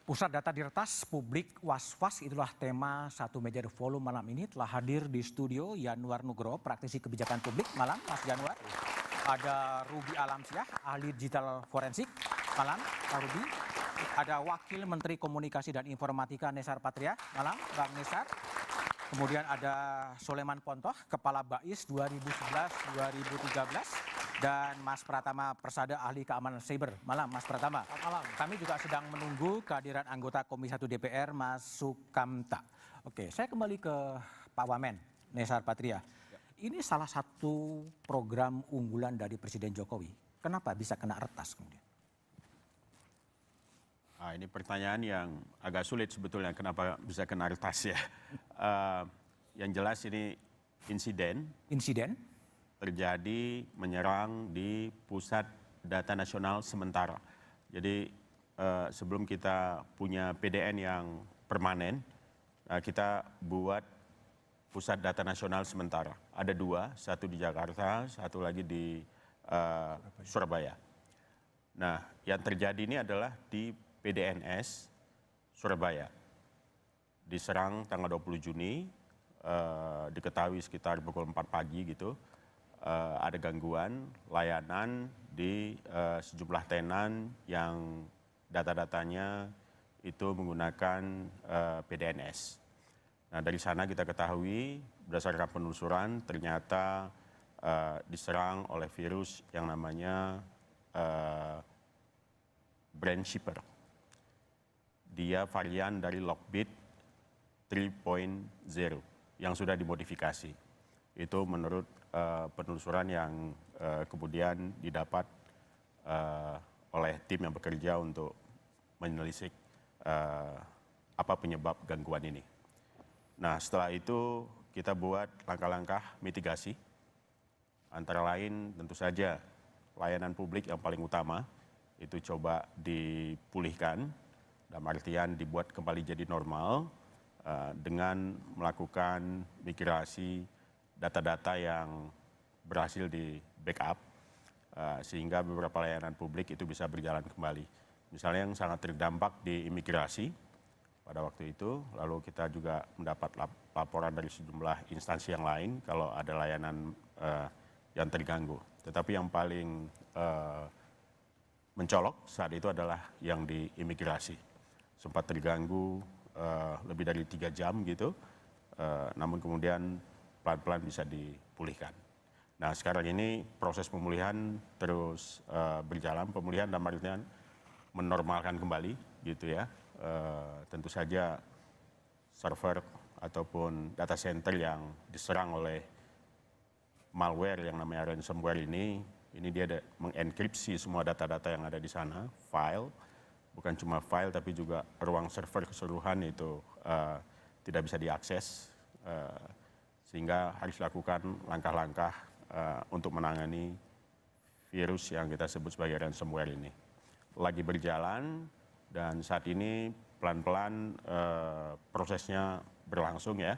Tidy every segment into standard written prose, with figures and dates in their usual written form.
Pusat data diretas publik was-was, itulah tema satu meja The Volume malam ini. Telah hadir di studio Yanuar Nugroho, praktisi kebijakan publik. Malam Mas Yanuar. Ada Ruby Alamsyah, ahli digital forensik. Malam Pak Ruby. Ada Wakil Menteri Komunikasi dan Informatika Nesar Patria. Malam Bang Nesar. Kemudian ada Soleman Pontoh, Kepala BAIS 2011-2013. Dan Mas Pratama Persada, ahli keamanan cyber. Malam Mas Pratama. Malam. Kami juga sedang menunggu kehadiran anggota Komisi 1 DPR Mas Sukamta. Oke, saya kembali ke Pak Wamen, Nesar Patria. Ini salah satu program unggulan dari Presiden Jokowi. Kenapa bisa kena retas kemudian? Ini pertanyaan yang agak sulit sebetulnya, kenapa bisa kena retas ya. Yang jelas ini insiden terjadi menyerang di Pusat Data Nasional sementara. Jadi sebelum kita punya PDN yang permanen, kita buat Pusat Data Nasional sementara. Ada dua, satu di Jakarta, satu lagi di Surabaya. Nah, yang terjadi ini adalah di PDNS Surabaya. Diserang tanggal 20 Juni, diketahui sekitar pukul 4 pagi gitu. Ada gangguan layanan di sejumlah tenan yang data-datanya itu menggunakan PDNS. Nah, dari sana kita ketahui berdasarkan penelusuran ternyata diserang oleh virus yang namanya Brain Shipper. Dia varian dari Lockbit 3.0 yang sudah dimodifikasi. Itu menurut penelusuran yang kemudian didapat oleh tim yang bekerja untuk menelisik apa penyebab gangguan ini. Nah, setelah itu kita buat langkah-langkah mitigasi. Antara lain tentu saja layanan publik yang paling utama itu coba dipulihkan, dalam artian dibuat kembali jadi normal dengan melakukan migrasi data-data yang berhasil di backup sehingga beberapa layanan publik itu bisa berjalan kembali. Misalnya yang sangat terdampak di imigrasi pada waktu itu, lalu kita juga mendapat laporan dari sejumlah instansi yang lain kalau ada layanan yang terganggu. Tetapi yang paling mencolok saat itu adalah yang di imigrasi. Sempat terganggu lebih dari 3 jam gitu, namun kemudian pelan-pelan bisa dipulihkan. Nah, sekarang ini proses pemulihan terus berjalan, pemulihan dalam artian menormalkan kembali gitu ya. Tentu saja server ataupun data center yang diserang oleh malware yang namanya ransomware ini dia mengenkripsi semua data-data yang ada di sana, file, bukan cuma file tapi juga ruang server keseluruhan itu tidak bisa diakses, sehingga harus lakukan langkah-langkah untuk menangani virus yang kita sebut sebagai ransomware ini. Lagi berjalan dan saat ini pelan-pelan prosesnya berlangsung ya,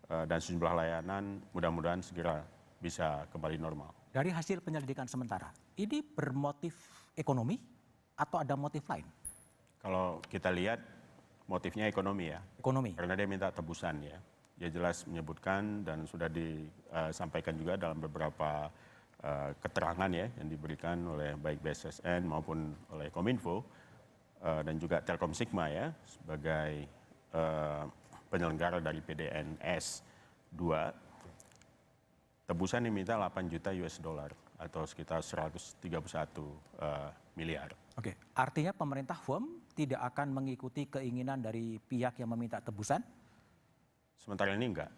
dan sejumlah layanan mudah-mudahan segera bisa kembali normal. Dari hasil penyelidikan sementara, ini bermotif ekonomi atau ada motif lain? Kalau kita lihat motifnya ekonomi ya. Ekonomi. Karena dia minta tebusan ya. Dia jelas menyebutkan dan sudah disampaikan juga dalam beberapa keterangan ya yang diberikan oleh baik BSSN maupun oleh Kominfo dan juga Telkom Sigma ya sebagai penyelenggara dari PDNS 2. Tebusan diminta 8 juta US dollar atau sekitar 131 miliar. Oke, artinya pemerintah firm tidak akan mengikuti keinginan dari pihak yang meminta tebusan? Sementara ini enggak.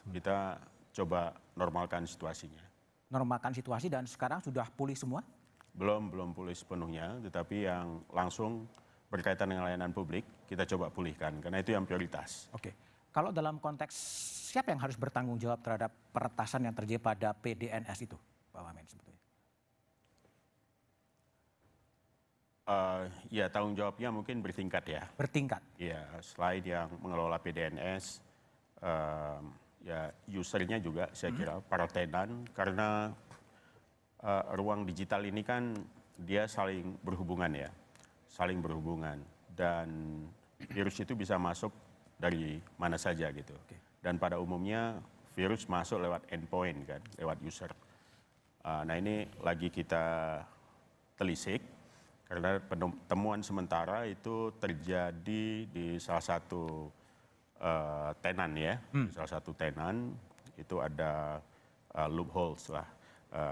Kita coba normalkan situasinya. Normalkan situasi dan sekarang sudah pulih semua? Belum pulih sepenuhnya, tetapi yang langsung berkaitan dengan layanan publik kita coba pulihkan karena itu yang prioritas. Oke, kalau dalam konteks siapa yang harus bertanggung jawab terhadap peretasan yang terjadi pada PDNS itu, Pak Wamen sebetulnya? Ya, tanggung jawabnya mungkin bertingkat ya. Bertingkat? Ya, selain yang mengelola PDNS, ya usernya juga saya kira para tenan, karena ruang digital ini kan dia saling berhubungan ya, saling berhubungan. dan virus itu bisa masuk dari mana saja gitu. Dan pada umumnya virus masuk lewat endpoint kan, lewat user. Nah ini lagi kita telisik karena temuan sementara itu terjadi di salah satu tenan ya, salah satu tenan itu ada loopholes lah,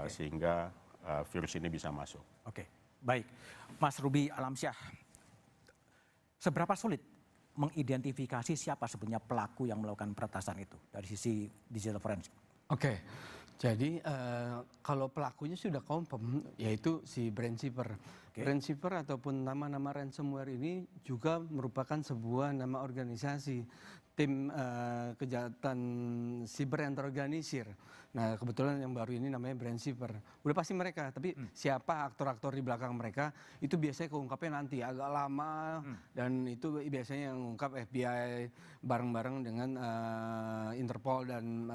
sehingga virus ini bisa masuk. Oke, baik. Mas Ruby Alamsyah, seberapa sulit mengidentifikasi siapa sebenarnya pelaku yang melakukan peretasan itu dari sisi digital forensik? Oke, jadi kalau pelakunya sudah confirm, yaitu si Brandshipper. Brandshipper ataupun nama-nama ransomware ini juga merupakan sebuah nama organisasi, tim kejahatan siber yang terorganisir. Nah kebetulan yang baru ini namanya Brandshipper. Udah pasti mereka, tapi siapa aktor-aktor di belakang mereka itu biasanya keungkapnya nanti agak lama, dan itu biasanya yang mengungkap FBI bareng-bareng dengan Interpol dan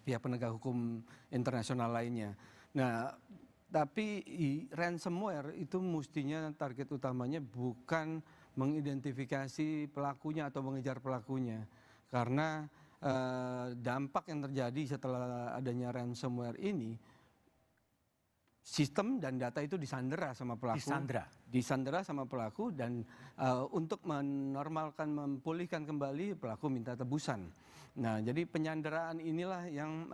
pihak penegak hukum internasional lainnya. Nah tapi ransomware itu mestinya target utamanya bukan mengidentifikasi pelakunya atau mengejar pelakunya. Karena dampak yang terjadi setelah adanya ransomware ini, sistem dan data itu disandera sama pelaku. Disandera sama pelaku, dan untuk menormalkan, memulihkan kembali, pelaku minta tebusan. Nah jadi penyanderaan inilah yang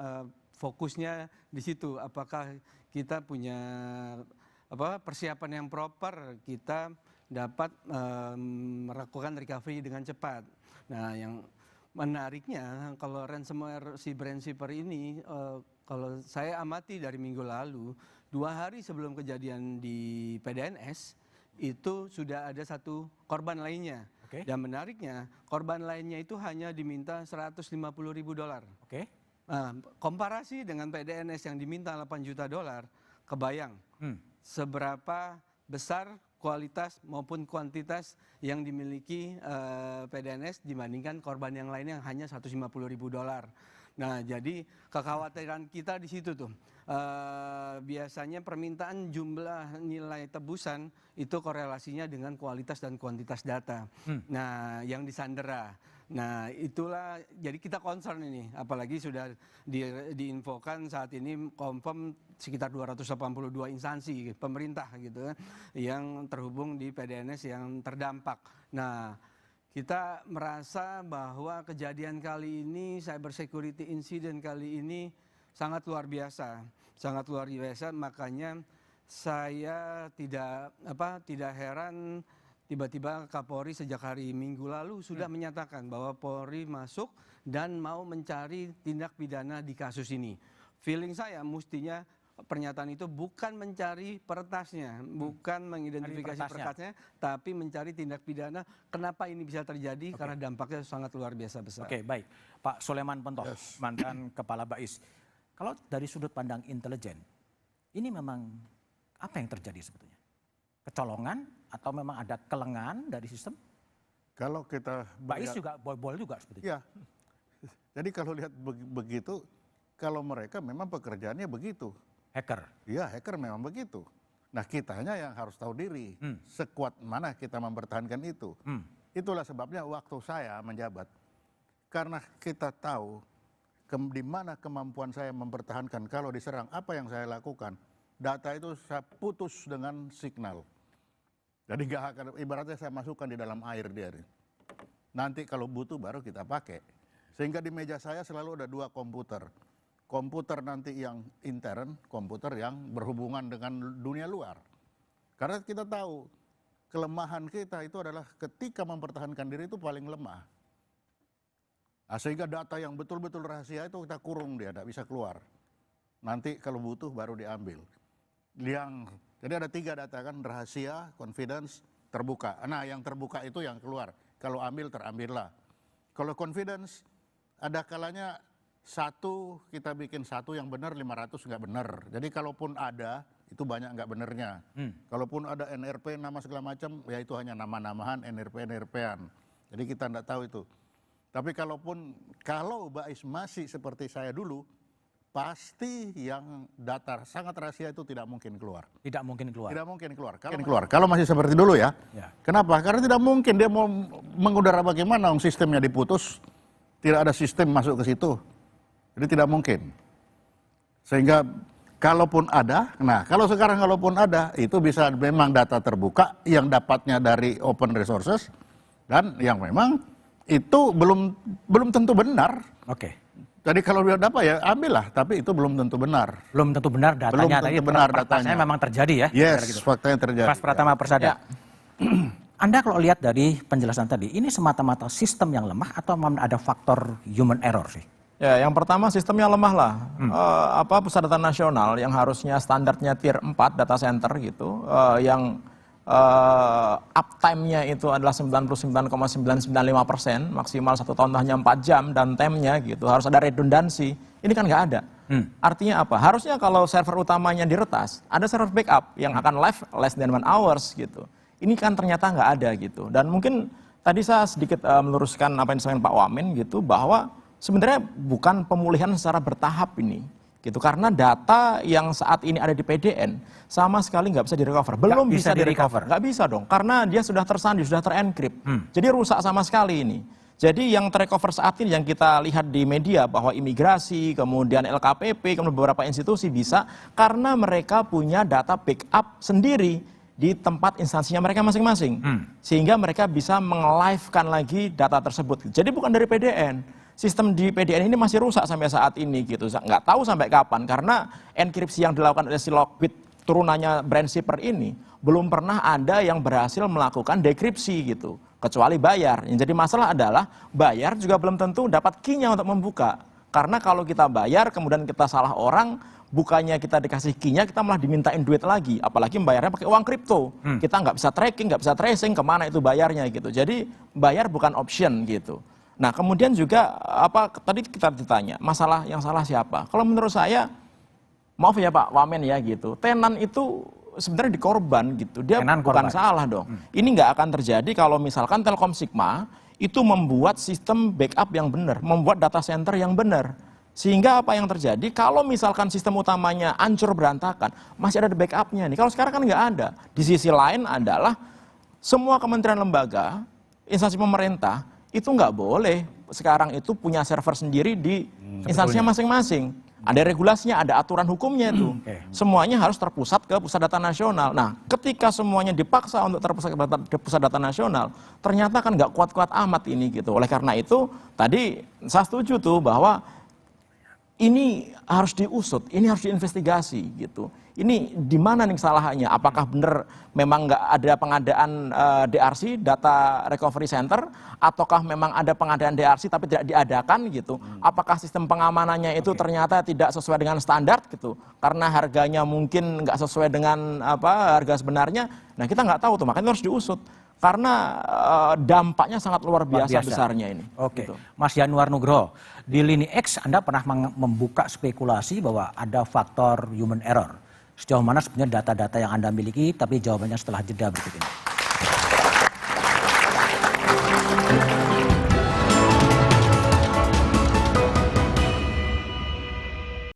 fokusnya di situ. Apakah kita punya persiapan yang proper, kita dapat melakukan recovery dengan cepat. Nah yang menariknya kalau ransomware si Brandshipper ini, kalau saya amati dari minggu lalu, 2 hari sebelum kejadian di PDNS itu sudah ada satu korban lainnya. Dan menariknya korban lainnya itu hanya diminta $150.000. Komparasi dengan PDNS yang diminta $8 juta, kebayang seberapa besar kualitas maupun kuantitas yang dimiliki PDNS dibandingkan korban yang lainnya yang hanya $150.000. Nah jadi kekhawatiran kita di situ tuh, biasanya permintaan jumlah nilai tebusan itu korelasinya dengan kualitas dan kuantitas data. Nah yang disandera. Nah itulah jadi kita concern ini, apalagi sudah diinfokan saat ini confirm sekitar 282 instansi pemerintah gitu yang terhubung di PDNS yang terdampak. Nah kita merasa bahwa kejadian kali ini, cyber security incident kali ini sangat luar biasa, makanya saya tidak heran tiba-tiba Kapolri sejak hari Minggu lalu sudah menyatakan bahwa Polri masuk dan mau mencari tindak pidana di kasus ini. Feeling saya mestinya pernyataan itu bukan mencari peretasnya, bukan mengidentifikasi peretasnya, tapi mencari tindak pidana. Kenapa ini bisa terjadi? Karena dampaknya sangat luar biasa besar. Oke, baik. Pak Soleman Pontoh, mantan Kepala BAIS. Kalau dari sudut pandang intelijen, ini memang apa yang terjadi sebetulnya? Kecolongan atau memang ada kelengahan dari sistem? Kalau kita BAIS juga bol-bol juga sebetulnya. Ya. Jadi kalau lihat begitu, kalau mereka memang pekerjaannya begitu. Hacker. Iya, hacker memang begitu. Nah, kitanya yang harus tahu diri. Sekuat mana kita mempertahankan itu. Itulah sebabnya waktu saya menjabat. Karena kita tahu di mana kemampuan saya mempertahankan kalau diserang, apa yang saya lakukan. Data itu saya putus dengan signal. Jadi nggak akan, ibaratnya saya masukkan di dalam air dia. Nanti kalau butuh baru kita pakai. Sehingga di meja saya selalu ada 2 komputer. Komputer nanti yang intern, komputer yang berhubungan dengan dunia luar. Karena kita tahu kelemahan kita itu adalah ketika mempertahankan diri itu paling lemah. Nah, sehingga data yang betul-betul rahasia itu kita kurung dia, tidak bisa keluar. Nanti kalau butuh baru diambil. Jadi ada 3 data kan, rahasia, confidence, terbuka. Nah yang terbuka itu yang keluar. Kalau ambil terambillah. Kalau confidence ada kalanya kita bikin 1 yang benar, 500 nggak benar. Jadi kalaupun ada, itu banyak nggak benernya. Kalaupun ada NRP, nama segala macam, ya itu hanya nama-namahan, NRP-an. Jadi kita nggak tahu itu. Tapi kalau BAIS masih seperti saya dulu, pasti yang data sangat rahasia itu tidak mungkin keluar. Tidak mungkin keluar. Tidak mungkin keluar. Kalau masih seperti dulu ya. Kenapa? Karena tidak mungkin dia mau mengudara bagaimana, sistemnya diputus, tidak ada sistem masuk ke situ. Jadi tidak mungkin. Sehingga kalaupun ada, nah kalau sekarang kalaupun ada, itu bisa memang data terbuka yang dapatnya dari open resources dan yang memang itu belum tentu benar. Oke. Jadi kalau dia dapat ya ambillah, tapi itu belum tentu benar. Belum tentu benar datanya. Belum tentu benar datanya. Memang terjadi ya. Yes, gitu. faktanya terjadi. Mas Pratama Persada. Anda kalau lihat dari penjelasan tadi, ini semata-mata sistem yang lemah atau memang ada faktor human error sih? Ya, yang pertama sistemnya lemah lah. Pusat data nasional yang harusnya standarnya tier 4 data center gitu, yang uptime-nya itu adalah 99,995%, maksimal 1 tahun hanya 4 jam, dan time-nya gitu harus ada redundansi. Ini kan nggak ada. Artinya apa? Harusnya kalau server utamanya diretas, ada server backup yang akan live less than 1 hours gitu. Ini kan ternyata nggak ada gitu. Dan mungkin tadi saya sedikit meluruskan apa yang disampaikan Pak Wamen gitu, bahwa sebenarnya bukan pemulihan secara bertahap ini, gitu. Karena data yang saat ini ada di PDN sama sekali nggak bisa direcover, belum bisa direcover, nggak bisa dong, karena dia sudah tersandi, sudah terencrypt, jadi rusak sama sekali ini. Jadi yang terrecover saat ini yang kita lihat di media bahwa imigrasi, kemudian LKPP, kemudian beberapa institusi bisa karena mereka punya data backup sendiri di tempat instansinya mereka masing-masing, sehingga mereka bisa meng-live-kan lagi data tersebut. Jadi bukan dari PDN. Sistem di PDN ini masih rusak sampai saat ini gitu. Nggak tahu sampai kapan karena enkripsi yang dilakukan oleh si Lockbit turunannya Brand Shipper ini belum pernah ada yang berhasil melakukan dekripsi gitu, kecuali bayar. Yang jadi masalah adalah bayar juga belum tentu dapat key-nya untuk membuka. Karena kalau kita bayar kemudian kita salah orang, bukannya kita dikasih key-nya, kita malah dimintain duit lagi. Apalagi bayarnya pakai uang kripto. Kita nggak bisa tracking, nggak bisa tracing kemana itu bayarnya gitu. Jadi bayar bukan option gitu. Nah kemudian juga tadi kita ditanya masalah yang salah siapa? Kalau menurut saya, maaf ya Pak Wamen ya gitu, tenan itu sebenarnya dikorban gitu, dia bukan korban. Salah dong. Ini nggak akan terjadi kalau misalkan Telkom Sigma itu membuat sistem backup yang benar, membuat data center yang benar. Sehingga apa yang terjadi kalau misalkan sistem utamanya hancur berantakan, masih ada backupnya nih. Kalau sekarang kan nggak ada. Di sisi lain adalah semua kementerian lembaga, instansi pemerintah, itu nggak boleh sekarang itu punya server sendiri di instansinya masing-masing. Ada regulasinya, ada aturan hukumnya itu. Semuanya harus terpusat ke pusat data nasional. Nah, ketika semuanya dipaksa untuk terpusat ke pusat data nasional, ternyata kan nggak kuat-kuat amat ini gitu. Oleh karena itu, tadi saya setuju tuh bahwa ini harus diusut, ini harus diinvestigasi gitu. Ini di mana nih kesalahannya? Apakah benar memang nggak ada pengadaan DRC, Data Recovery Center, ataukah memang ada pengadaan DRC tapi tidak diadakan gitu? Apakah sistem pengamanannya itu ternyata tidak sesuai dengan standar gitu? Karena harganya mungkin nggak sesuai dengan harga sebenarnya. Nah kita nggak tahu tuh, makanya harus diusut. Karena dampaknya sangat luar biasa besarnya ini. Oke, gitu. Mas Yanuar Nugroho, di lini X Anda pernah membuka spekulasi bahwa ada faktor human error. Sejauh mana sebenarnya data-data yang Anda miliki, tapi jawabannya setelah jeda berikut ini.